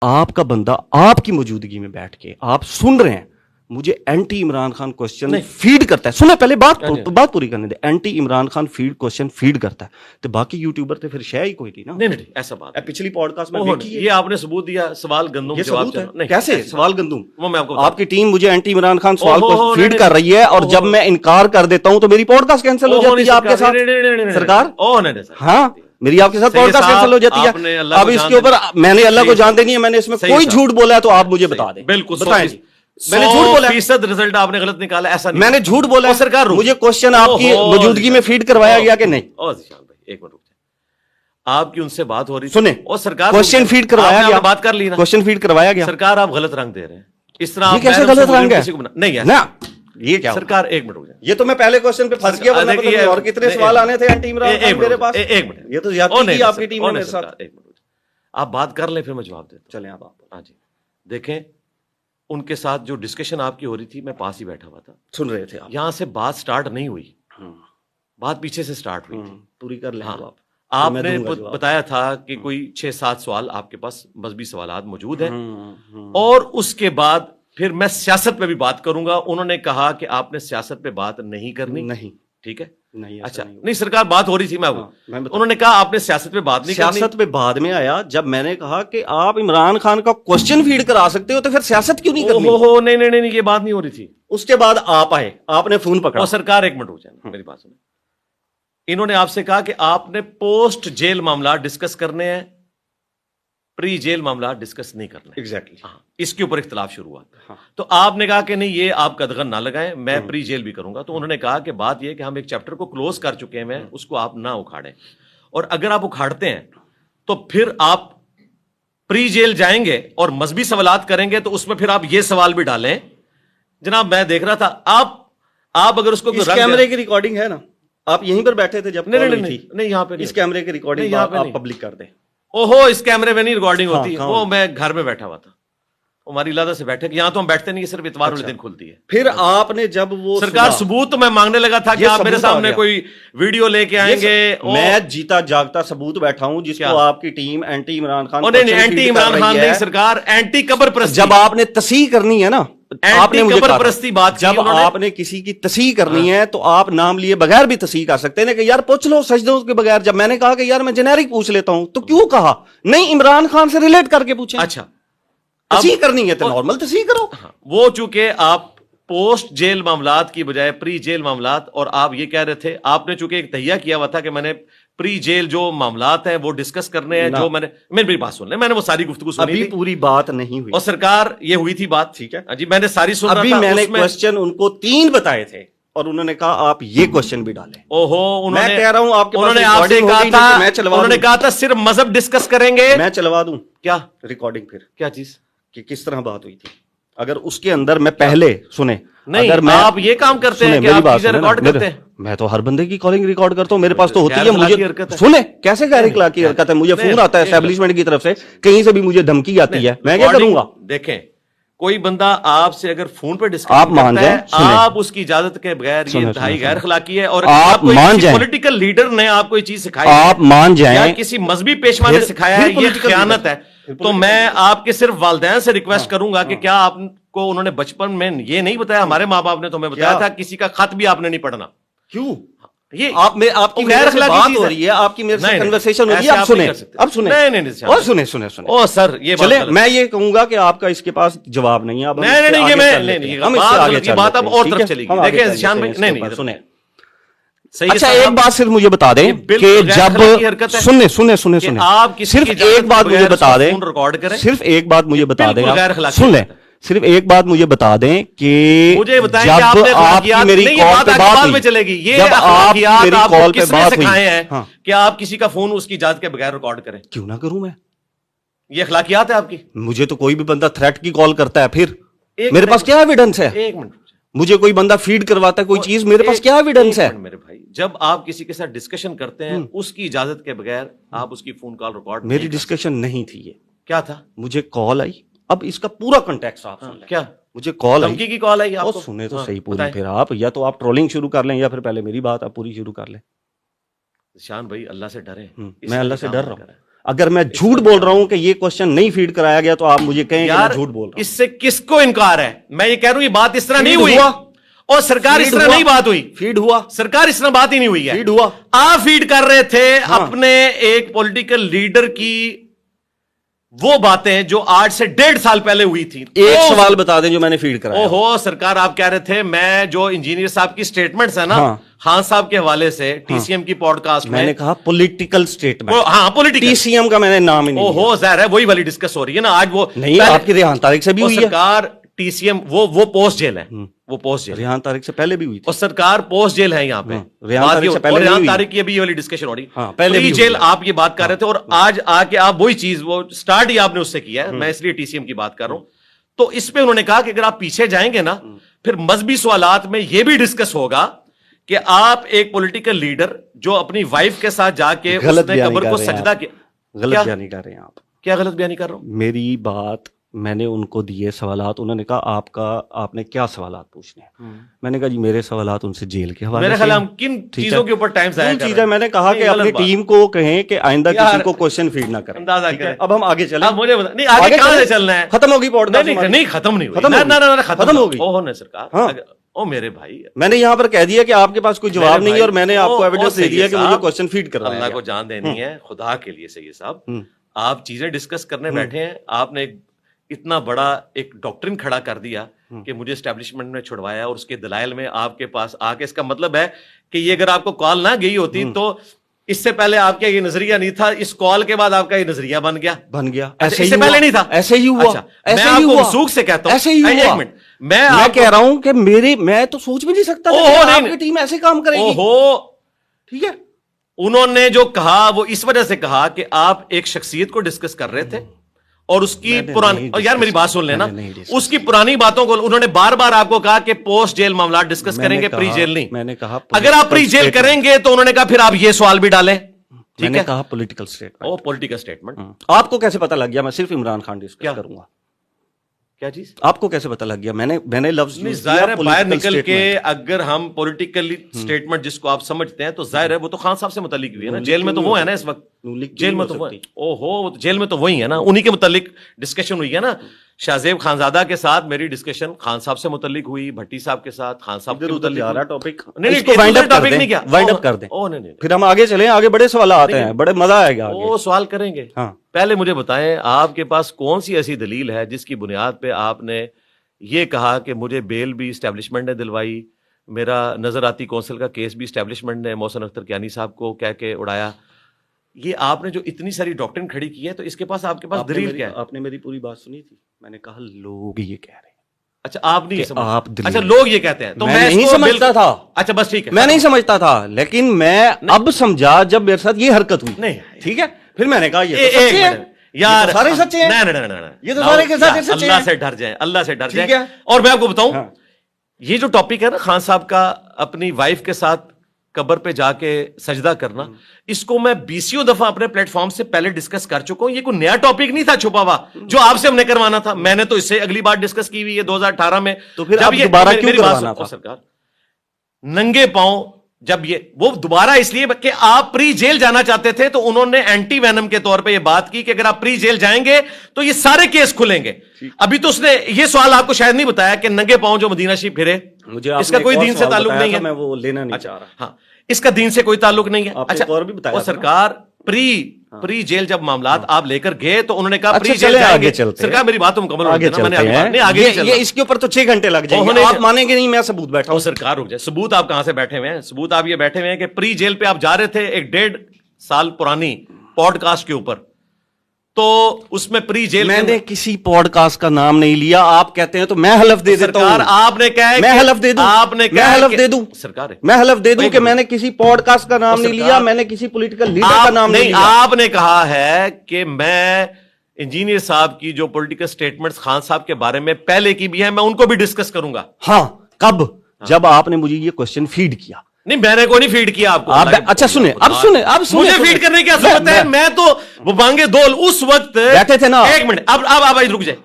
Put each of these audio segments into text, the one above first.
آپ کا بندہ آپ کی موجودگی میں بیٹھ کے آپ سن رہے ہیں مجھے anti Imran Khan question feed کرتا ہے. سنیں پہلے بات پوری کرنے دیں. Anti Imran Khan question feed کرتا ہے تو باقی یوٹیوبر تے پھر شے ہی کوئی تھی نا. نہیں ایسا بات پچھلی پوڈ کاسٹ میں یہ آپ نے ثبوت دیا. سوال گندم یہ جواب ثبوت ہے. کیسے سوال گندم؟ وہ میں آپ کی ٹیم مجھے اینٹی عمران خان سوال کو فیڈ کر رہی ہے اور جب میں انکار کر دیتا ہوں تو میری پوڈ کاسٹ کینسل ہو جاتی ہے آپ کے ساتھ سرکار. ہاں میری آپ کے ساتھ پوڈ کاسٹ کینسل ہو جاتی ہے. اب اس کے اوپر میں نے اللہ کو جانتے نہیں ہے, میں نے اس میں کوئی جھوٹ بولا ہے تو آپ مجھے بتا دیں. بالکل بتائیں جی. میں نے جھوٹ بولا, فیصد رزلٹ آپ نے غلط نکالا. ایسا نہیں, میں نے جھوٹ بولا ہے سرکار. مجھے کوشچن آپ کی موجودگی میں فیڈ کروایا گیا کہ نہیں؟ ایک منٹ آپ کی ان سے بات ہو رہی سنیں, اور سرکار کوشچن فیڈ کروایا گیا. بات کر لی نا, کوشچن فیڈ کروایا گیا. سرکار آپ غلط رنگ دے رہے ہیں اس طرح. کیسے غلط رنگ ہے؟ نہیں نا یہ کیا سرکار, ایک منٹ ہو جائے. یہ تو میں پہلے کوشچن پہ پھنس گیا, ورنہ پتہ اور کتنے سوال آنے تھے اینٹی عمران خان میرے پاس. ایک منٹ, یہ تو زیادتی کی آپ کی ٹیم نے میرے ساتھ. ایک منٹ آپ بات کر لیں پھر میں جواب دیتا ہوں. چلیں آپ. ہاں جی دیکھیں, ان کے ساتھ جو ڈسکشن آپ کی ہو رہی تھی میں پاس ہی بیٹھا ہوا تھا, سن رہے تھے. یہاں سے بات سٹارٹ نہیں ہوئی, بات پیچھے سے سٹارٹ ہوئی تھی. پوری کر لیں آپ نے بتایا تھا کہ کوئی 6-7 سوال آپ کے پاس مذہبی سوالات موجود ہیں, اور اس کے بعد پھر میں سیاست پہ بھی بات کروں گا. انہوں نے کہا کہ آپ نے سیاست پہ بات نہیں کرنی. نہیں ٹھیک ہے, نہیں اچھا نہیں سرکار بات ہو رہی تھی. انہوں نے کہا آپ نے سیاست پہ بات نہیں کرنی. سیاست پہ بعد میں آیا جب میں نے کہا کہ آپ عمران خان کا کوشچن فیڈ کرا سکتے ہو تو پھر سیاست کیوں نہیں کرنی؟ نہیں یہ بات نہیں ہو رہی تھی. اس کے بعد آپ آئے, آپ نے فون پکڑا. سرکار ایک منٹ ہو جائے, میری بات سنیں. انہوں نے آپ سے کہا کہ آپ نے پوسٹ جیل معاملات ڈسکس کرنے ہیں, پری جیل معاملات ڈسکس نہیں کرنے. ایگزیکٹلی اس کے اوپر اختلاف شروع ہوا. تو آپ نے کہا کہ نہیں یہ آپ قدغن نہ لگائیں, میں پری جیل بھی کروں گا. تو انہوں نے کہا کہ بات یہ کہ ہم ایک چیپٹر کو کلوز کر چکے ہیں, اس کو آپ نہ اکھاڑیں, اور اگر آپ اکھاڑتے ہیں تو پھر آپ پری جیل جائیں گے اور مذہبی سوالات کریں گے تو اس میں پھر آپ یہ سوال بھی ڈالیں. جناب میں دیکھ رہا تھا آپ اگر اس کو کیمرے کی ریکارڈنگ ہے نا, آپ یہیں پر بیٹھے تھے جب نہیں یہاں پہ اس کیمرے کی ریکارڈنگ آپ پبلک کر دیں. اس کیمرے میں نہیں ریکارڈنگ ہوتی, وہ میں گھر میں بیٹھا ہوا تھا, ہماری علادہ سے بیٹھے, یہاں تو ہم بیٹھتے نہیں, صرف اتوار والے دن کھلتی ہے. پھر آپ نے جب وہ سرکار ثبوت تو میں مانگنے لگا تھا کہ آپ میرے سامنے کوئی ویڈیو لے کے آئیں گے. میں جیتا جاگتا ثبوت بیٹھا ہوں جس کو آپ کی team anti Imran Khan. Anti Imran Khan نہیں سرکار, اینٹی قبر پرستی. جب آپ نے تصحیح کرنی ہے نا, آپ نے قبر پرستی بات جب آپ نے کسی کی تصحیح کرنی ہے تو آپ نام لیے بغیر بھی تصحیح کر سکتے ہیں کہ یار پوچھ لو سجدوں کے بغیر. جب میں نے کہا کہ یار میں جنیرک پوچھ لیتا ہوں تو کیوں کہا نہیں عمران خان سے ریلیٹ کر کے پوچھیں. اچھا تصحیح کرنی ہے تو نارمل تصحیح کرو. وہ چونکہ آپ پوسٹ جیل معاملات کی بجائے پری جیل معاملات, اور آپ یہ کہہ رہے تھے, آپ نے چونکہ ایک تہیہ کیا ہوا تھا کہ میں نے پری جیل جو معاملات ہیں وہ ڈسکس کرنے ہیں, جو میں نے میری بات سن لیں, میں نے وہ ساری گفتگو سنی تھی, پوری بات نہیں ہوئی. اور سرکار یہ ہوئی تھی بات, ٹھیک ہے جی, میں نے ساری سن رہا تھا. میں نے کوسچن ان کو 3 بتائے تھے اور انہوں نے کہا آپ یہ کوسچن بھی ڈالیں. میں کہہ رہا ہوں انہوں نے آپ سے کہا تھا, انہوں نے کہا تھا صرف مذہب ڈسکس کریں گے. میں چلوا دوں کیا ریکارڈنگ, پھر کیا چیز کہ کس طرح بات ہوئی تھی. اگر اس کے اندر میں پہلے سنیں, نہیں آپ یہ کام کرتے ہیں کہ آپ چیزیں ریکارڈ کرتے ہیں. میں تو ہر بندے کی کالنگ ریکارڈ کرتا ہوں, میرے پاس تو ہوتی ہے. مجھے سنیں کیسے غیر اخلاقی حرکت ہے, مجھے فون آتا ہے اسٹیبلشمنٹ کی طرف سے, کہیں سے بھی مجھے دھمکی آتی ہے, میں کیا کروں گا. دیکھیں کوئی بندہ آپ سے اگر فون پہ ڈسکس آپ مان جائیں, آپ اس کی اجازت کے بغیر یہ انتہائی غیر اخلاقی ہے. اور آپ مان جائیں, پولیٹیکل لیڈر نے آپ کو یہ چیز سکھائی, آپ مان جائیں, یا کسی مذہبی پیشوا نے سکھایا ہے, یہ خیانت ہے. تو میں آپ کے صرف والدین سے ریکویسٹ کروں گا کہ کیا آپ کو انہوں نے بچپن میں یہ نہیں بتایا, ہمارے ماں باپ نے تو ہمیں بتایا تھا کسی کا خط بھی آپ نے نہیں پڑھنا. کیوں یہ آپ کی غیر اخلاقی بات ہو رہی ہے, آپ کی میرے سے کنورسیشن ہو رہی ہے. اب سنیں او سر یہ چلے, میں یہ کہوں گا کہ آپ کا اس کے پاس جواب نہیں ہے. نہیں بات اب اور طرف چلے گی. دیکھیں ذیشان بھائی, نہیں سنیں, اچھا ایک بات صرف مجھے بتا دیں کہ جب سنیں صرف ایک بات مجھے بتا دیں, صرف ایک بات مجھے بتا دیں, سن لیں, صرف ایک بات مجھے بتا دیں کہ جب آپ کی میری کال پہ بات ہوئی, چلے گی, یہ جب آپ میری کال پہ بات سکھائے ہیں کہ آپ کسی کا فون اس کی اجازت کے بغیر ریکارڈ کریں. کیوں نہ کروں میں, یہ اخلاقیات ہے آپ کی. مجھے تو کوئی بھی بندہ تھریٹ کی کال کرتا ہے, پھر میرے پاس کیا ایویڈنس ہے. ایک منٹ, مجھے کوئی بندہ فیڈ کرواتا ہے کوئی چیز, میرے پاس کیا ایویڈنس ہے. میرے بھائی جب آپ کسی کے ساتھ ڈسکشن کرتے ہیں اس کی اجازت کے بغیر آپ اس کی فون کال ریکارڈ. میری ڈسکشن نہیں تھی, یہ کیا تھا, مجھے کال آئی. اب اس کا پورا کنٹیکسٹ آپ سن لیں. کیا مجھے کال دھمکی کی کال آئی, آپ سنیں تو صحیح پوری. پھر آپ یا تو آپ ٹرولنگ شروع کر لیں یا پھر پہلے میری بات آپ پوری شروع کر لیں. شان بھائی اللہ سے ڈریں. میں اللہ سے ڈر رہا ہوں. اگر میں جھوٹ بول رہا ہوں کہ یہ کوشچن نہیں فیڈ کرایا گیا تو آپ مجھے کہیں کہ میں جھوٹ بول رہا ہوں. اس سے کس کو انکار ہے؟ میں یہ کہہ رہا ہوں یہ بات اس طرح نہیں ہوئی اور سرکار اس طرح نہیں بات ہوئی. فیڈ ہوا سرکار اس طرح بات ہی نہیں ہوئی ہے. فیڈ ہوا. آپ فیڈ کر رہے تھے اپنے ایک پولیٹیکل لیڈر کی وہ باتیں جو آج سے 1.5 سال پہلے ہوئی تھی. ایک سوال بتا دیں جو میں نے فیڈ کرایا. اوہو سرکار آپ کہہ رہے تھے میں جو انجینئر صاحب کی سٹیٹمنٹس ہیں نا خان صاحب کے حوالے سے ٹی سی ایم کی پوڈ کاسٹ میں نے کہا پولیٹیکل سٹیٹمنٹ. ہاں پولیٹیکل. ٹی سی ایم کا میں نے نام ہی نہیں. اوہو ظاہر ہے وہی والی ڈسکس ہو رہی ہے نا آج. وہ نہیں آپ کی ریحان طارق سے بھی ہوئی ہے. سرکار ٹی سی ایم وہ پوسٹ جیل ہے. وہ پوسٹ جیل ریحان طارق سے پہلے بھی ہوئی تھی. اور سرکار پوسٹ جیل ہے یہاں پہ. ریحان طارق کی ابھی یہ والی ڈسکشن ہو رہی ہے. پہلے جیل آپ یہ بات کر رہے تھے اور آج آ کے آپ وہی چیز وہ سٹارٹ ہی آپ نے اس سے کیا ہے. میں اس لیے ٹی سی ایم کی بات کر رہا ہوں. تو اس پہ انہوں نے کہا کہ اگر آپ پیچھے جائیں گے نا پھر مذہبی سوالات میں یہ بھی ڈسکس ہوگا کہ آپ ایک پولیٹیکل لیڈر جو اپنی وائف کے ساتھ جا کے اس نے قبر کو سجدہ کیا. غلط بیانی کر رہے ہیں آپ. کیا غلط بیانی کر رہا ہوں؟ میری بات میں نے ان کو دیے سوالات. انہوں نے کہا آپ نے کیا سوالات پوچھنے ہیں. میں نے کہا جی میرے سوالات ان سے جیل کے حوالے. میرے خیال ہم کن چیزوں کے اوپر ٹائم ضائع کر رہے ہیں. میں نے کہا کہ اپنی ٹیم کو کہیں کہ آئندہ کسی کو کوشچن فیڈ نہ کریں. اندازہ کریں. اب ہم آگے چلیں. مجھے نہیں آگے کہاں سے چلنا ہے. ختم ہوگی پوڈ کاسٹ. نہیں ختم نہیں ہوئی. ختم ہوگی. اوہ نہیں سرکار. او میرے بھائی میں نے یہاں پر کہہ دیا کہ آپ کے پاس کوئی جواب نہیں ہے اور میں نے آپ کو ایویڈنس دے دیا کہ مجھے کوشچن فیڈ کرنا ہے. اللہ کو جان دینی ہے خدا کے لیے. سید صاحب آپ چیزیں ڈسکس کرنے بیٹھے ہیں. آپ نے اتنا بڑا ایک ڈاکٹرن کھڑا کر دیا کہ مجھے اسٹیبلشمنٹ میں چھڑوایا اور اس کے دلائل میں آپ کے پاس آ کے. اس کا مطلب ہے کہ یہ اگر آپ کو کال نہ گئی ہوتی تو اس سے پہلے آپ کا یہ نظریہ نہیں تھا. اس کال کے بعد آپ کا یہ نظریہ بن گیا. اس سے پہلے نہیں تھا. ایسے ہی ہوا. میں آپ کو وثوق سے کہتا ہوں. ایسے ہی ہوا. میں کہہ رہا ہوں کہ میں تو سوچ بھی نہیں سکتا آپ کی ٹیم ایسے کام کرے گی. ٹھیک ہے. انہوں نے جو کہا وہ اس وجہ سے کہا کہ آپ ایک شخصیت کو ڈسکس کر رہے تھے اور اس کی پرانی. یار میری بات سن لینا. اس کی پرانی باتوں کو انہوں نے بار بار آپ کو کہا کہ پوسٹ جیل معاملات ڈسکس کریں گے, پری جیل نہیں. میں نے کہا اگر آپ پری جیل کریں گے تو انہوں نے کہا پھر آپ یہ سوال بھی ڈالیں. میں نے کہا پولیٹیکل سٹیٹمنٹ. او پولیٹیکل سٹیٹمنٹ. آپ کو کیسے پتا لگ گیا؟ میں صرف عمران خان ڈسکس کروں گا. کیا چیز آپ کو کیسے پتا لگ گیا؟ میں نے لفظ ظاہر ہے باہر نکل کے اگر ہم پولیٹیکل سٹیٹمنٹ جس کو آپ سمجھتے ہیں تو ظاہر ہے وہ تو خان صاحب سے متعلق ہوئی ہے نا. جیل میں تو وہ ہے نا اس وقت. جیل میں تو جیل میں تو وہی ہے نا. انہی کے متعلق ڈسکشن ہوئی ہے نا. شاہزیب خانزادہ کے ساتھ میری ڈسکشن خان صاحب سے متعلق ہوئی, بھٹی صاحب کے ساتھ خان صاحب کے متعلق. وائنڈ اپ کر دیں پھر ہم آگے چلیں. آگے بڑے سوالات آتے ہیں, بڑے مزہ آئے گا. وہ سوال کریں گے. پہلے مجھے بتائیں آپ کے پاس کون سی ایسی دلیل ہے جس کی بنیاد پہ آپ نے یہ کہا کہ مجھے بیل بھی اسٹیبلشمنٹ نے دلوائی, میرا نظراتی کونسل کا کیس بھی اسٹیبلشمنٹ نے محسن اختر کیانی صاحب کو کہہ کے اڑایا. یہ آپ نے جو اتنی ساری ڈاکٹرن کھڑی کی ہے تو اس کے پاس آپ کے پاس دلیل کیا ہے؟ آپ نے میری پوری بات سنی تھی. میں نے کہا لوگ یہ کہہ رہے ہیں. اچھا آپ نہیں سمجھتے. اچھا لوگ یہ کہتے ہیں تو میں نہیں سمجھتا تھا. اچھا بس ٹھیک ہے میں نہیں سمجھتا تھا لیکن میں اب سمجھا جب میرے ساتھ یہ حرکت ہوئی. نہیں ٹھیک ہے. پھر میں نے کہا یہ یار سارے سچے ہیں. یہ تو سارے کے ساتھ سچے ہیں. اللہ سے ڈر جائیں, اللہ سے ڈر جائیں. اور میں آپ کو بتاؤں یہ جو ٹاپک ہے نا خان صاحب کا اپنی وائف کے ساتھ قبر پہ جا کے سجدہ کرنا, اس کو میں 20 دفعہ اپنے پلیٹ فارم سے پہلے ڈسکس کر چکا ہوں. یہ کوئی نیا ٹاپک نہیں تھا چھپا ہوا جو آپ سے ہم نے کروانا تھا. میں نے تو اس سے اگلی بار ڈسکس کی ہوئی ہے 2018 میں. تو پھر اب دوبارہ کیوں کروانا تھا سرکار؟ ننگے پاؤں جب یہ وہ دوبارہ اس لیے کہ آپ پری جیل جانا چاہتے تھے تو انہوں نے اینٹی وینم کے طور پہ یہ بات کی کہ اگر آپ پری جیل جائیں گے تو یہ سارے کیس کھلیں گے. ابھی تو اس نے یہ سوال آپ کو شاید نہیں بتایا کہ ننگے پاؤں جو مدینہ شریف پھرے اس کا کوئی دین سے تعلق نہیں ہے. میں وہ لینا نہیں چاہ رہا. ہاں اس کا دین سے کوئی تعلق نہیں ہے. اچھا اور بھی بتایا سرکار پری جیل جب معاملات آپ لے کر گئے تو انہوں نے کہا پری جیل جائیں گے. سرکار میری بات مکمل آگے چلتے ہیں. اس کے اوپر تو 6 گھنٹے لگ جائیں گے. آپ مانیں گے نہیں میں ثبوت بیٹھا ہوں. سرکار رک جائے. ثبوت آپ کہاں سے بیٹھے ہوئے ہیں؟ ثبوت آپ یہ بیٹھے ہوئے ہیں کہ پری جیل پہ آپ جا رہے تھے ایک 1.5 سال پرانی پوڈ کاسٹ کے اوپر. تو اس میں پری جیل میں نے کسی پوڈ کاسٹ کا نام نہیں لیا. آپ کہتے ہیں تو میں حلف دے دیتا ہوں. آپ نے کہا میں حلف دے دوں. آپ نے میں حلف دے دوں. سرکار میں حلف دے دوں کہ میں نے کسی پوڈ کاسٹ کا نام نہیں لیا. میں نے کسی پولیٹیکل لیڈر کا نام نہیں لیا. آپ نے کہا ہے کہ میں انجینئر صاحب کی جو پولیٹیکل سٹیٹمنٹس خان صاحب کے بارے میں پہلے کی بھی ہیں میں ان کو بھی ڈسکس کروں گا. ہاں کب؟ جب آپ نے مجھے یہ کوشچن فیڈ کیا. نہیں میں نے کوئی نہیں فیڈ کیا آپ کو. اچھا سنیں اب مجھے فیڈ کرنے کی کیا ضرورت ہے؟ میں تو وہ بانگے دول اس وقت بیٹھے تھے نا. ایک منٹ اب رک جائے.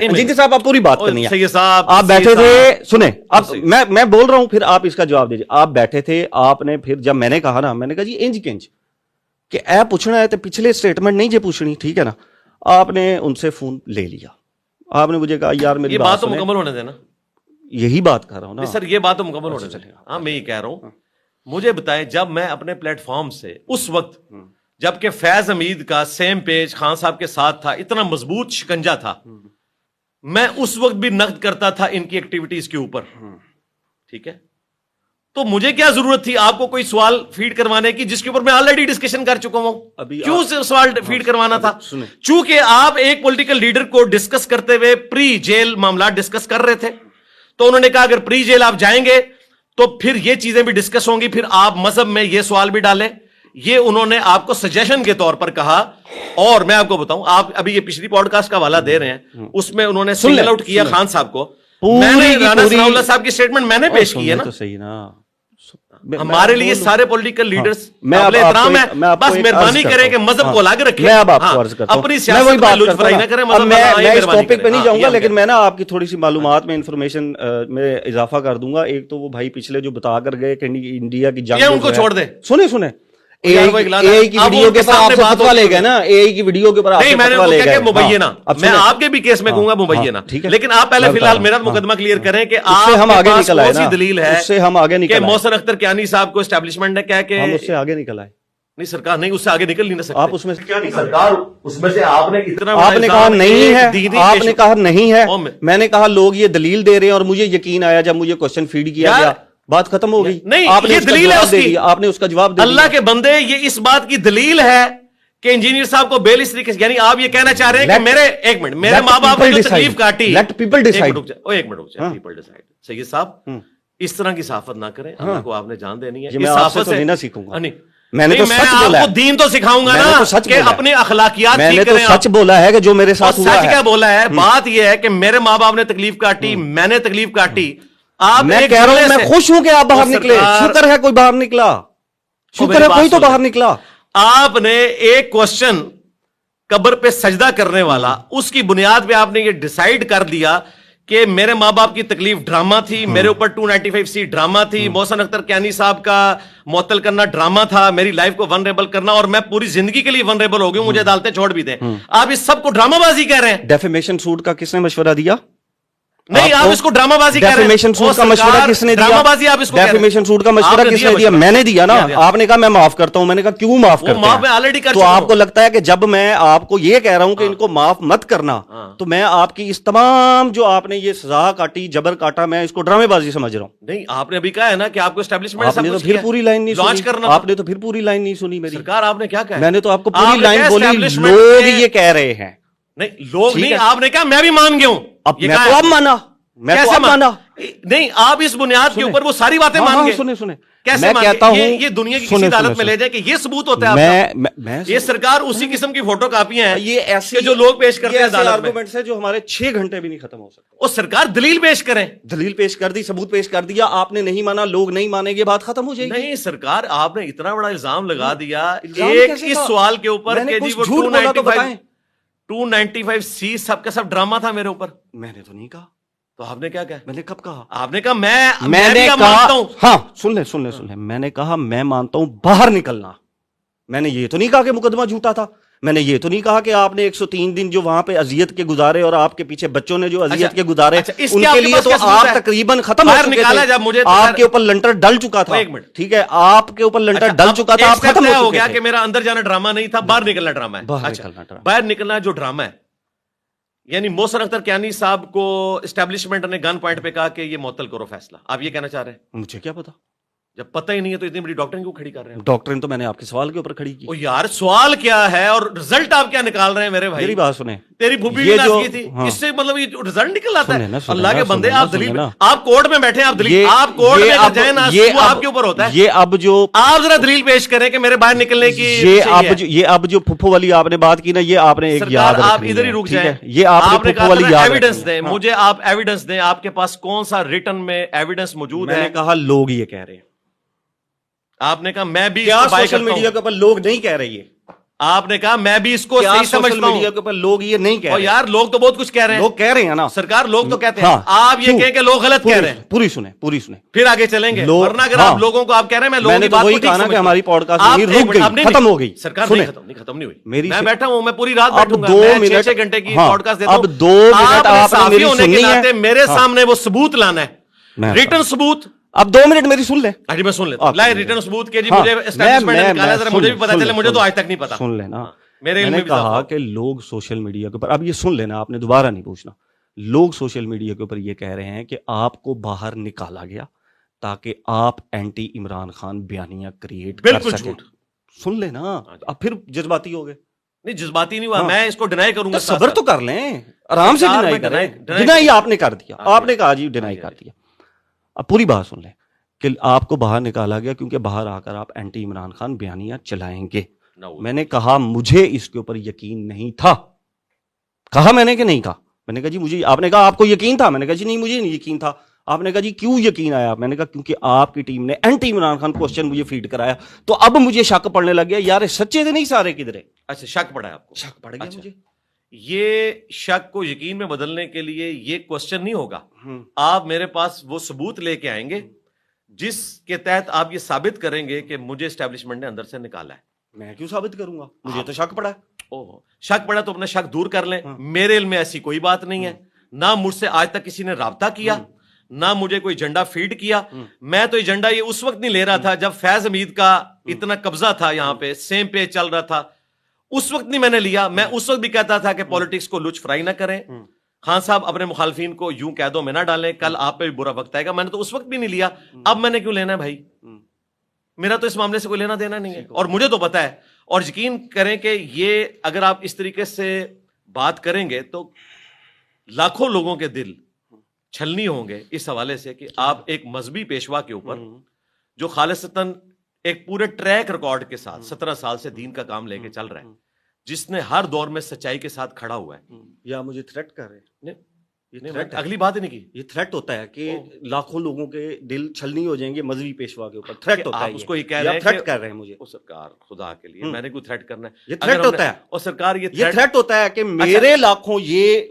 جی صاحب آپ پوری بات کرنی ہے. سید صاحب آپ بیٹھے تھے. سنیں اب میں بول رہا ہوں پھر آپ اس کا جواب دیجیے. آپ بیٹھے تھے. آپ نے پھر جب میں نے کہا نا میں نے کہا جی انج کنج کہ اے پوچھنا ہے تو پچھلے سٹیٹمنٹ نہیں جے پوچھنی, ٹھیک ہے نا. آپ نے ان سے فون لے لیا, آپ نے مجھے کہا یار میری بات تو مکمل ہونے دینا, یہی بات کر رہا ہوں نا سر, یہ بات تو مکمل ہونے دینا. ہاں میں یہ کہہ رہا ہوں, مجھے بتائیں جب میں اپنے پلیٹ فارم سے اس وقت جبکہ فیض حمید کا سیم پیج خان صاحب کے ساتھ تھا, اتنا مضبوط شکنجا تھا, میں اس وقت بھی نقد کرتا تھا ان کی ایکٹیویٹیز کے اوپر, ٹھیک ہے. تو مجھے کیا ضرورت تھی آپ کو کوئی سوال فیڈ کروانے کی جس کے اوپر میں آلریڈی ڈسکشن کر چکا ہوں. کیوں سوال فیڈ کروانا تھا؟ چونکہ آپ ایک پولیٹیکل لیڈر کو ڈسکس کرتے ہوئے پری جیل معاملات ڈسکس کر رہے تھے, تو انہوں نے کہا اگر پری جیل آپ جائیں گے تو پھر یہ چیزیں بھی ڈسکس ہوں گی, پھر آپ مذہب میں یہ سوال بھی ڈالیں. یہ انہوں نے آپ کو سجیشن کے طور پر کہا. اور میں آپ کو بتاؤں, آپ ابھی یہ پچھلی پوڈ کاسٹ کا حوالہ دے رہے ہیں, اس میں انہوں نے سنگل آؤٹ کیا خان صاحب کو. میں نے رانا ثناء اللہ صاحب کی سٹیٹمنٹ میں نے پیش کی ہے نا. ہمارے لیے سارے پولیٹیکل لیڈرز قابل احترام ہے, بس مہربانی کریں کہ مذہب کو الگ رکھیں. میں اب آپ کو عرض کرتا ہوں, اپنی سیاست میں لطف فرائی نہ کریں. میں اس ٹاپک پہ نہیں جاؤں گا, لیکن میں نا آپ کی تھوڑی سی معلومات میں انفارمیشن میں اضافہ کر دوں گا. ایک تو وہ بھائی پچھلے جو بتا کر گئے کہ انڈیا کی جنگ, ان کو چھوڑ دیں. سنیں اے آئی کی ویڈیو کے اوپر آپ سے فتویٰ لے گئے نا, اے آئی کی ویڈیو کے اوپر آپ سے فتویٰ لے گئے. مبینہ, میں آپ کے بھی کیس میں کہوں گا مبینہ, لیکن آپ پہلے فی الحال میرا مقدمہ کلیئر کریں کہ آپ کے پاس کون سی دلیل ہے اس سے ہم آگے نکل کہ محسن اختر کیانی صاحب کو اسٹیبلشمنٹ نے کہا کہ ہم اس سے آگے نکل آئے. نہیں سرکار نہیں, اس سے آگے نکل نہیں نہ سکتے. آپ اس میں سے کیا نہیں سرکار, اس میں سے آپ نے اتنا آپ نے کہا نہیں ہے, آپ نے کہا نہیں ہے, میں نے کہا لوگ یہ دلیل دے رہے ہیں, اور مجھے یقین آیا جب مجھے کوسچن فیڈ کیا گیا, بات ختم ہو گئی. نہیں, آپ نے یہ دلیل ہے اس کی, آپ نے اس کا جواب دیا. اللہ کے بندے, یہ اس بات کی دلیل ہے کہ انجینئر صاحب کو بیل اس طریقے سے, یعنی آپ یہ کہنا چاہ رہے ہیں کہ میرے ایک منٹ میرے ماں باپ نے جو تکلیف کاٹی, لیٹ پیپل ڈیسائیڈ. ایک منٹ رک جائے, پیپل ڈیسائیڈ. سید صاحب اس طرح کی صحافت نہ کریں, اللہ کو آپ نے جان دینی ہے. میں آپ سے تو نہیں نہ سیکھوں گا, میں نے تو سچ بولا ہے, دین تو سکھاؤں گا نا کہ اپنی اخلاقیات میں نے تو سچ بولا ہے کہ جو میرے ساتھ ہوا ہے. سچ کیا بولا ہے؟ بات یہ ہے کہ میرے ماں باپ نے تکلیف کاٹی, میں نے تکلیف کاٹی. میں کہہ رہا ہوں میں خوش ہوں کہ آپ باہر نکلے, شکر ہے کوئی باہر نکلا, شکر ہے کوئی تو باہر نکلا. آپ نے ایک کوسچن قبر پہ سجدہ کرنے والا, اس کی بنیاد پہ آپ نے یہ ڈیسائیڈ کر دیا کہ میرے ماں باپ کی تکلیف ڈرامہ تھی, میرے اوپر 295C ڈرامہ تھی, محسن اختر کیانی صاحب کا معطل کرنا ڈرامہ تھا, میری لائف کو ونریبل کرنا, اور میں پوری زندگی کے لیے ونریبل ہو گئی ہوں, مجھے عدالتیں چھوڑ بھی دیں. آپ اس سب کو ڈرامہ بازی کہہ رہے ہیں. ڈیفیمیشن سوٹ کا کس نے مشورہ دیا؟ نہیں, آپ اس کو ڈرامہ بازی کہہ رہے ہیں. ڈیفیمیشن سوٹ کا مشورہ کس نے دیا؟ ڈرامہ بازی آپ اس کو کہہ رہے ہیں. ڈیفیمیشن سوٹ کا مشورہ کس نے دیا؟ میں نے دیا نا. آپ نے کہا میں معاف کرتا ہوں, میں نے کہا کیوں معاف کرتے ہیں؟ تو آپ کو لگتا ہے کہ جب میں آپ کو یہ کہہ رہا ہوں کہ ان کو معاف مت کرنا, تو میں آپ کی اس تمام جو آپ نے یہ سزا کاٹی, جبر کاٹا, میں اس کو ڈرامے بازی سمجھ رہا ہوں. نہیں, آپ نے ابھی کہا ہے نا کہ آپ کو اسٹیبلشمنٹ, آپ نے تو پھر پوری لائن نہیں سنی. آپ نے تو پھر پوری لائن نہیں سنی میری. سرکار آپ نے کیا کہا؟ میں نے تو آپ کو پوری لائن بولی, لوگ یہ کہہ رہے ہیں. نہیں لوگ نہیں, آپ نے کہا میں بھی مان گیا ہوں. اب میں تو اب مانا, میں تو اب مانا. نہیں, آپ اس بنیاد کے اوپر وہ ساری باتیں مان گئے. سنیں کیسے میں کہتا ہوں یہ دنیا کی کسی عدالت میں لے جائے کہ یہ ثبوت ہوتا ہے. یہ سرکار اسی قسم کی فوٹو کاپیاں ہیں, یہ ایسے جو لوگ پیش کرتے ہیں عدالت میں, آرگومنٹس ہیں جو ہمارے 6 گھنٹے بھی نہیں ختم ہو سکتے. وہ سرکار دلیل پیش کریں, دلیل پیش کر دی, ثبوت پیش کر دیا, آپ نے نہیں مانا, لوگ نہیں مانیں گے, بات ختم ہو جائے گی. نہیں سرکار, آپ نے اتنا بڑا الزام لگا دیا ایک اس سوال کے اوپر کہ جی وہ 295C سب کا سب ڈرامہ تھا میرے اوپر. میں نے تو نہیں کہا. تو آپ نے کیا کہا؟ میں نے کب کہا؟ آپ نے کہا میں نے کہا, ہاں سن لیں, میں نے کہا میں مانتا ہوں باہر نکلنا. میں نے یہ تو نہیں کہا کہ مقدمہ جھوٹا تھا, میں نے یہ تو نہیں کہا کہ آپ نے 103 دن جو وہاں پہ اذیت کے گزارے, اور آپ کے پیچھے بچوں نے جو اذیت کے گزارے, ان کے لیے تو آپ تقریباً ختم ہو چکے تھے. آپ کے اوپر لنٹر ڈل چکا تھا. ٹھیک ہے, آپ کے اوپر لنٹر ڈل چکا تھا, آپ ختم ہو گیا کہ میرا اندر جانا ڈرامہ نہیں تھا, باہر نکلنا ڈرامہ ہے. باہر نکلنا جو ڈرامہ ہے, یعنی محسن اختر کیانی صاحب کو اسٹیبلشمنٹ نے گن پوائنٹ پہ کہا کہ یہ معطل کرو فیصلہ. آپ یہ کہنا چاہ رہے ہیں؟ مجھے کیا پتا, جب پتہ ہی نہیں ہے تو اتنی بڑی ڈاکٹرن کیوں کھڑی کر رہے ہیں؟ ڈاکٹرن تو میں نے آپ کے سوال کے اوپر کھڑی کی. او یار, سوال کیا ہے اور رزلٹ آپ کیا نکال رہے ہیں میرے بھائی؟ میری بات سنیں, تیری پھوپھی کی ناس کی تھی, اس سے مطلب یہ رزلٹ نکل آتا ہے. اللہ کے بندے, آپ دلیل, آپ کورٹ میں بیٹھے, آپ دلیل, آپ کورٹ میں اگر جائیں نا, وہ آپ کے اوپر ہوتا ہے. یہ اب جو آپ ذرا دلیل پیش کریں کہ میرے باہر نکلنے کی, یہ اب جو پھپھو والی آپ نے بات کی نا, یہ آپ نے ایک یاد رکھنی ہے. آپ ادھر ہی رک جائیں, یہ آپ نے پھپھو والی یاد ایویڈنس دیں مجھے, آپ ایویڈنس دیں, آپ کے پاس کون سا ریٹن میں ایویڈنس موجود ہے؟ میں نے کہا لوگ یہ کہہ رہے ہیں. آپ نے کہا میں بھی سوشل میڈیا کے اوپر لوگ نہیں کہہ رہے, آپ نے کہا میں بھی اس کو صحیح سمجھتا ہوں. میڈیا کے اوپر لوگ یہ نہیں کہہ رہے. یار لوگ تو بہت کچھ کہہ رہے ہیں. لوگ کہہ رہے ہیں نا سرکار, لوگ تو کہتے ہیں. آپ یہ کہیں کہ لوگ غلط کہہ رہے ہیں. پوری سنیں پھر آگے چلیں گے. ورنہ اگر آپ لوگوں کو آپ کہہ رہے ہیں میں لوگوں کی بات کو ٹھیک سمجھتا ہوں. کہ ہماری پوڈ کاسٹ رک گئی, ختم ہو گئی. سرکار ختم نہیں ہوئی. میں بیٹھا ہوں, میں پوری رات بیٹھوں گا, میں 6 گھنٹے کی پوڈ کاسٹ دیتا ہوں. اب 2 منٹ آپ نے میری سننی ہے. میرے سامنے وہ ثبوت لانا ہے, ریٹن ثبوت. اب 2 منٹ میری سن لیں. جی میں سن لیتا ہوں. لائے ریٹن ثبوت کے. جی مجھے اسٹیبلشمنٹ نے نکالا ذرا, مجھے بھی پتا چلے, مجھے تو آج تک نہیں پتا. سن لینا. میں نے کہا کہ لوگ سوشل میڈیا کے اوپر, اب یہ سن لینا, آپ نے دوبارہ نہیں پوچھنا. لوگ سوشل میڈیا کے اوپر یہ کہہ رہے ہیں کہ آپ کو باہر نکالا گیا تاکہ آپ اینٹی عمران خان بیانیہ کریٹ کر سکیں. سن لینا. اب پھر جذباتی ہو گئے. نہیں جذباتی نہیں ہوا, میں اس کو ڈینائی کروں گا. صبر تو کر لیں, آرام سے ڈینائی کریں. ڈینائی آپ نے کر دیا, آپ نے کہا جی ڈینائی کر دیا. اب پوری بات سن لیں کہ آپ کو باہر نکالا گیا کیونکہ باہر آ کر آپ اینٹی عمران خان بیانیہ چلائیں گے. میں نے کہا مجھے اس کے اوپر یقین نہیں تھا. کہا میں نے کہ نہیں کہا. میں نے کہا جی مجھے, آپ نے کہا آپ کو یقین تھا. میں نے کہا جی نہیں مجھے نہیں یقین تھا. آپ نے کہا جی کیوں یقین آیا. میں نے کہا کیونکہ آپ کی ٹیم نے اینٹی عمران خان کوسچن مجھے فیڈ کرایا, تو اب مجھے شک پڑنے لگ گیا یار سچے تھے نہیں سارے کدھر. اچھا شک پڑا ہے آپ کو. شک پڑ گیا مجھے. یہ شک کو یقین میں بدلنے کے لیے یہ کوسچن نہیں ہوگا. آپ میرے پاس وہ ثبوت لے کے آئیں گے جس کے تحت آپ یہ ثابت کریں گے کہ مجھے اسٹیبلشمنٹ نے اندر سے نکالا ہے. میں کیوں ثابت کروں گا, مجھے تو شک پڑا ہے. شک پڑا تو اپنا شک دور کر لیں. میرے علم میں ایسی کوئی بات نہیں ہے, نہ مجھ سے آج تک کسی نے رابطہ کیا, نہ مجھے کوئی ایجنڈا فیڈ کیا. میں تو ایجنڈا یہ اس وقت نہیں لے رہا تھا جب فیض حمید کا اتنا قبضہ تھا یہاں پہ, سیم پہ چل رہا تھا, اس وقت نہیں میں نے لیا. میں اس وقت بھی کہتا تھا کہ پالیٹکس کو لچ فرائی نہ کریں, خان صاحب اپنے مخالفین کو یوں قیدوں میں نہ ڈالیں, کل آپ پہ بھی برا وقت آئے گا. میں نے تو اس وقت بھی نہیں لیا, اب میں نے کیوں لینا ہے بھائی. میرا تو اس معاملے سے کوئی لینا دینا نہیں ہے, اور مجھے تو پتا ہے. اور یقین کریں کہ یہ اگر آپ اس طریقے سے بات کریں گے تو لاکھوں لوگوں کے دل چھلنی ہوں گے اس حوالے سے کہ آپ ایک مذہبی پیشوا کے اوپر جو خالصتاً ایک پورے ٹریک ریکارڈ کے ساتھ 17 سال سے دین کا کام لے کے چل رہا ہے, جس نے ہر دور میں سچائی کے ساتھ کھڑا ہوا ہے. یا مجھے تھریٹ کر رہے ہیں. اگلی بات ہی نہیں کی. یہ تھریٹ ہوتا ہے کہ لاکھوں لوگوں کے دل چھلنی ہو جائیں گے مذہبی پیشوا کے اوپر. تھریٹ ہوتا ہے. اس کو یہ کہہ رہے ہیں تھریٹ کر رہے ہیں مجھے. سرکار خدا کے لیے میں نے کوئی تھریٹ کرنا ہے. یہ تھریٹ ہوتا ہے. اور سرکار یہ تھریٹ ہوتا ہے کہ میرے لاکھوں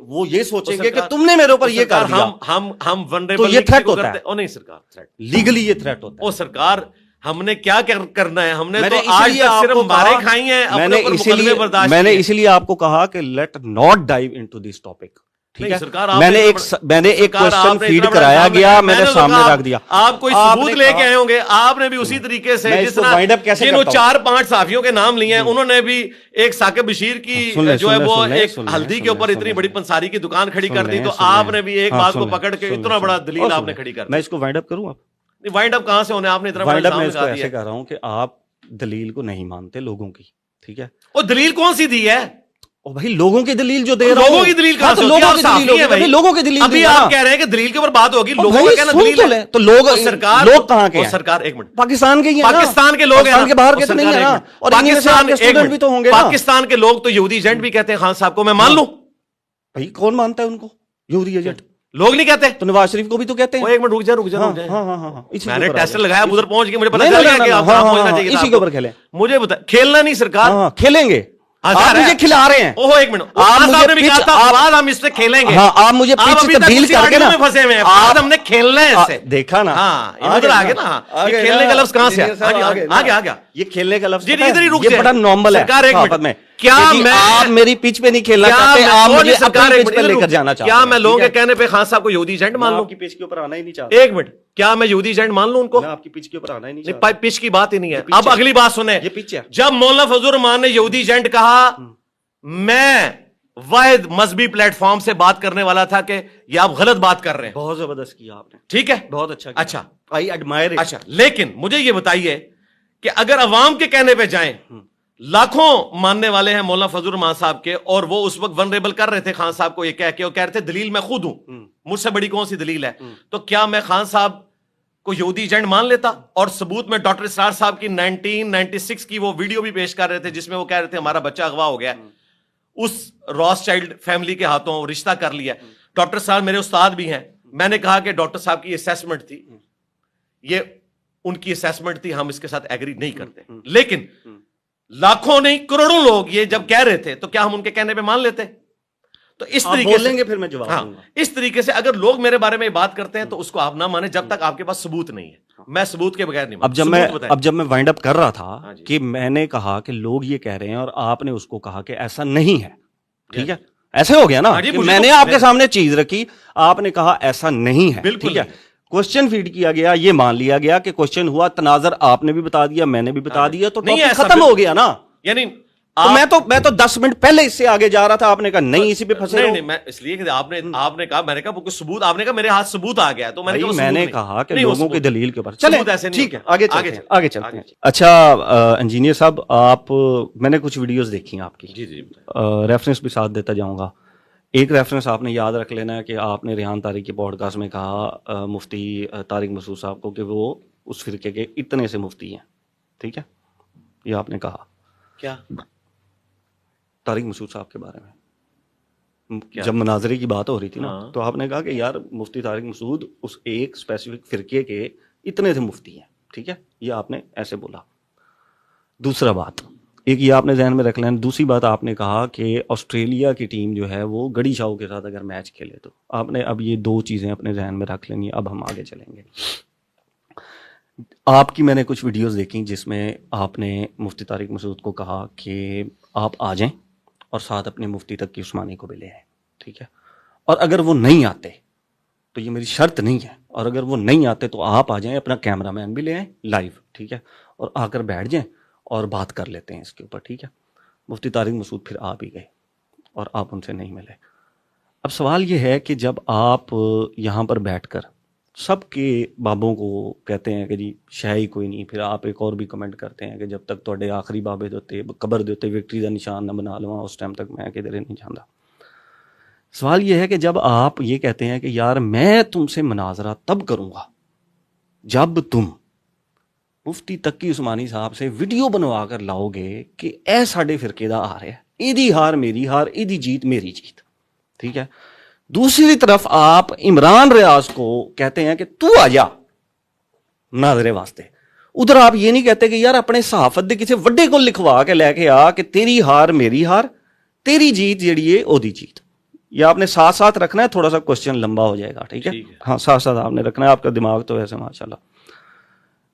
وہ یہ سوچیں گے کہ تم نے میرے اوپر یہ کر دیا. ہم ونریبل. تو یہ تھریٹ ہوتا ہے. او نہیں سرکار, تھریٹ لیگلی یہ تھریٹ ہوتا ہے. او سرکار ہم نے کیا کرنا ہے, ہم نے تو آج تک صرف مارے کھائی ہیں. میں نے اسی لیے آپ کو کہا کہ let not dive into this topic. میں نے ایک کوسچن فیڈ کرایا گیا, میں نے سامنے رکھ دیا. آپ کوئی ثبوت لے کے آئے ہوں گے, آپ نے بھی اسی طریقے سے جس طرح جنہوں 4-5 صحافیوں کے نام لیے ہیں, انہوں نے بھی ایک ثاقب بشیر کی جو ہے وہ ایک ہلدی کے اوپر اتنی بڑی پنساری کی دکان کھڑی کر دی, تو آپ نے بھی ایک بات کو پکڑ کے اتنا بڑا دلیل آپ نے کھڑی کر دی. میں اس کو وائنڈ اپ کروں. آپ وائنڈ اپ کہاں سے ہونے, آپ نے اتنا وائنڈ اپ میں اس کو ایسے کہہ رہا ہوں کہ آپ دلیل کو نہیں مانتے لوگوں کی, ٹھیک ہے. وہ دلیل کون سی دی ہے بھائی, لوگوں کی دلیل جو دے رہا ہوں. لوگوں کی دلیل کہاں سے ہوتی ہے؟ لوگوں کی دلیل. ابھی آپ کہہ رہے ہیں کہ دلیل کے اوپر بات ہوگی, لوگوں کا کہنا دلیل ہے. تو لوگ کہاں کے ہیں؟ سرکار ایک منٹ, پاکستان کے ہی ہیں. پاکستان کے لوگ ہیں, کے باہر کے نہیں ہیں نا. اور اسٹوڈنٹ بھی تو ہوں گے. پاکستان کے لوگ تو یہودی ایجنٹ بھی کہتے ہیں خان صاحب کو, میں مان لوں. بھائی کون مانتا ہے ان کو یہودی ایجنٹ؟ لوگ نہیں کہتے. تو نواز شریف کو بھی تو کہتے ہیں. ایک منٹ رک جا. میں نے ٹیسٹ لگایا, ادھر پہنچ کے مجھے پتا چل گیا کہ آپ پہنچنا چاہیے. اسی کے اوپر کھیلیں. مجھے بتا, کھیلنا نہیں سرکار, کھیلیں گے. آپ مجھے کھلا رہے ہیں. اوہ ایک منٹ, ہم اس سے کھیلیں گے. آپ مجھے پیچ تبدیل کر کے نا پھنسے ہوئے ہیں, آج ہم نے کھیلنا ہے اس سے. دیکھا نا, ادھر آگے نا. یہ کھیلنے کا لفظ کہاں سے آگے یہ کھیلنے کا لفظ یہ بڑا نارمل ہے. کیا آپ میری پیچ پہ نہیں کھیلنا چاہتے, آپ مجھے اپنی پیچ پہ لے کر جانا چاہتے. کیا میں لوگوں کے کہنے پہ خان صاحب کو یہودی ایجنٹ مان لوں؟ آپ کی پیچ کے اوپر آنا ہی نہیں چاہتا. ایک منٹ, کیا میں یہودی ایجنٹ مان لوں ان کو؟ آپ کی پیچ کے اوپر آنا ہی نہیں چاہتا. پچ کی بات ہی نہیں ہے. اب اگلی بات سنیں. یہ پیچ ہے. جب مولانا فضل الرحمان نے یہودی ایجنٹ کہا, میں واحد مذہبی پلیٹ فارم سے بات کرنے والا تھا کہ یہ آپ غلط بات کر رہے ہیں. بہت زبردست کیا آپ نے, ٹھیک ہے, بہت اچھا. اچھا آئی ایڈمائر. اچھا, لیکن مجھے یہ بتائیے کہ اگر عوام کے کہنے پہ جائیں, لاکھوں ماننے والے ہیں مولانا فضل الرحمان صاحب کے, اور وہ اس وقت ونریبل کر رہے تھے خان صاحب کو یہ کہہ کے, اور کہہ رہے تھے دلیل میں خود ہوں, مجھ سے بڑی کون سی دلیل ہے, تو کیا میں خان صاحب کو یہودی ایجنٹ مان لیتا؟ اور ثبوت میں ڈاکٹر اسرار صاحب کی 1996 کی وہ ویڈیو بھی پیش کر رہے تھے جس میں وہ کہہ رہے تھے ہمارا بچہ اغوا ہو گیا, اس راس چائلڈ فیملی کے ہاتھوں رشتہ کر لیا. ڈاکٹر صاحب میرے استاد بھی ہیں. میں نے کہا کہ ڈاکٹر صاحب کی اسیسمنٹ تھی, یہ ان کی اسیسمنٹ تھی, ہم اس کے ساتھ ایگری نہیں کرتے. لیکن لاکھوں نہیں کروڑوں لوگ یہ جب کہہ رہے تھے تو کیا ہم ان کے کہنے پہ مان لیتے؟ تو اس طریقے سے گے، پھر میں جواب دوں گا. اس طریقے سے اگر لوگ میرے بارے میں بات کرتے ہیں تو اس کو آپ نہ مانیں جب تک آپ کے پاس ثبوت نہیں ہے. میں ثبوت کے بغیر نہیں مانتا. اب جب میں وائنڈ اپ کر رہا تھا کہ میں نے کہا کہ لوگ یہ کہہ رہے ہیں اور آپ نے اس کو کہا کہ ایسا نہیں ہے، ٹھیک ہے، ایسے ہو گیا نا کہ میں نے آپ کے سامنے چیز رکھی، آپ نے کہا ایسا نہیں ہے، ٹھیک ہے، کوشچن فیڈ کیا گیا، یہ مان لیا گیا کہ کوشچن ہوا، تناظر آپ نے بھی بتا دیا، میں نے بھی بتا دیا، تو ختم ہو گیا نا. یعنی میں تو 10 منٹ پہلے اس سے آگے جا رہا تھا، آپ نے کہا نہیں اسی پہ پھنسے. نہیں، میں اس لیے کہ آپ نے کہا، میں نے کہا کوئی ثبوت، آپ نے کہا میرے ہاتھ ثبوت آ گیا، تو میں نے کہا کہ لوگوں کی دلیل کے اوپر چلیں، ٹھیک ہے، آگے چلتے ہیں. اچھا انجینئر صاحب، میں نے کچھ ویڈیوز دیکھی ہیں آپ کی، جی ریفرنس بھی ساتھ دیتا جاؤں گا. ایک ریفرنس آپ نے یاد رکھ لینا ہے کہ آپ نے ریحان طارق کے پوڈ کاسٹ میں کہا مفتی طارق مسعود صاحب کو کہ وہ اس فرقے کے اتنے سے مفتی ہیں، ٹھیک ہے، یہ آپ نے کہا. کیا طارق مسعود صاحب کے بارے میں جب مناظرے کی بات ہو رہی تھی نا، تو آپ نے کہا کہ یار مفتی طارق مسعود اس ایک اسپیسیفک فرقے کے اتنے سے مفتی ہیں، ٹھیک ہے، یہ آپ نے ایسے بولا. دوسرا بات، ایک یہ آپ نے ذہن میں رکھ لینا. دوسری بات آپ نے کہا کہ آسٹریلیا کی ٹیم جو ہے وہ گڑی شاہو کے ساتھ اگر میچ کھیلے تو آپ نے اب یہ دو چیزیں اپنے ذہن میں رکھ لینی. اب ہم آگے چلیں گے. آپ کی میں نے کچھ ویڈیوز دیکھی جس میں آپ نے مفتی طارق مسعود کو کہا کہ آپ آ جائیں اور ساتھ اپنے مفتی تقی عثمانی کو بھی لے آئیں، ٹھیک ہے، اور اگر وہ نہیں آتے تو یہ میری شرط نہیں ہے، اور اگر وہ نہیں آتے تو آپ آ جائیں، اپنا کیمرہ مین بھی لے آئیں لائیو، ٹھیک ہے، اور آ کر بیٹھ جائیں اور بات کر لیتے ہیں اس کے اوپر، ٹھیک ہے. مفتی طارق مسعود پھر آپ ہی گئے اور آپ ان سے نہیں ملے. اب سوال یہ ہے کہ جب آپ یہاں پر بیٹھ کر سب کے بابوں کو کہتے ہیں کہ جی شہ ہی کوئی نہیں، پھر آپ ایک اور بھی کمنٹ کرتے ہیں کہ جب تک توڑے آخری بابے دوتے قبر دوتے وکٹری دا نشان نہ بنا لواں اس ٹائم تک میں کدھر نہیں جاندا. سوال یہ ہے کہ جب آپ یہ کہتے ہیں کہ یار میں تم سے مناظرہ تب کروں گا جب تم مفتی تقی عثمانی صاحب سے ویڈیو بنوا کر لاؤ گے کہ اے ساڈے فرقے دا آ رہا ہے، ایدی ہار میری ہار، ایدی جیت میری جیت، ٹھیک ہے. دوسری طرف آپ عمران ریاض کو کہتے ہیں کہ تو آ جا مناظرے واسطے. ادھر آپ یہ نہیں کہتے کہ یار اپنے صحافت دے کسی وڈے کو لکھوا کے لے کے آ کہ تیری ہار میری ہار، تیری جیت جیڑی ہے او دی جیت. یہ آپ نے ساتھ ساتھ رکھنا ہے، تھوڑا سا کوشچن لمبا ہو جائے گا، ٹھیک ہے، ہاں ساتھ ساتھ آپ نے رکھنا ہے. آپ کا دماغ تو ویسے ماشاءاللہ.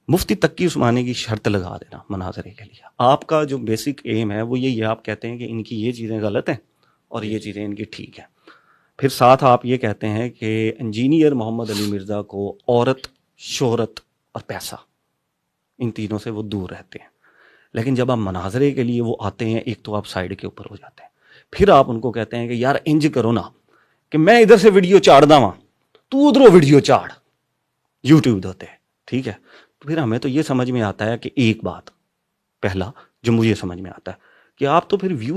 مفتی تقی عثمانی کی شرط لگا دینا مناظرے کے لیے. آپ کا جو بیسک ایم ہے وہ یہ آپ کہتے ہیں کہ ان کی یہ چیزیں غلط ہیں اور یہ چیزیں ان کی ٹھیک ہیں. پھر ساتھ آپ یہ کہتے ہیں کہ انجینئر محمد علی مرزا کو عورت، شہرت اور پیسہ، ان تینوں سے وہ دور رہتے ہیں. لیکن جب آپ مناظرے کے لیے وہ آتے ہیں، ایک تو آپ سائڈ کے اوپر ہو جاتے ہیں، پھر آپ ان کو کہتے ہیں کہ یار انج کرو نا کہ میں ادھر سے ویڈیو چاڑ دا ہاں، تو ادھروں ویڈیو چاڑ، یوٹیوب دوتے، ٹھیک ہے. پھر ہمیں تو یہ سمجھ میں آتا ہے کہ ایک بات پہلا جو مجھے سمجھ میں آتا ہے کہ آپ تو پھر ویوز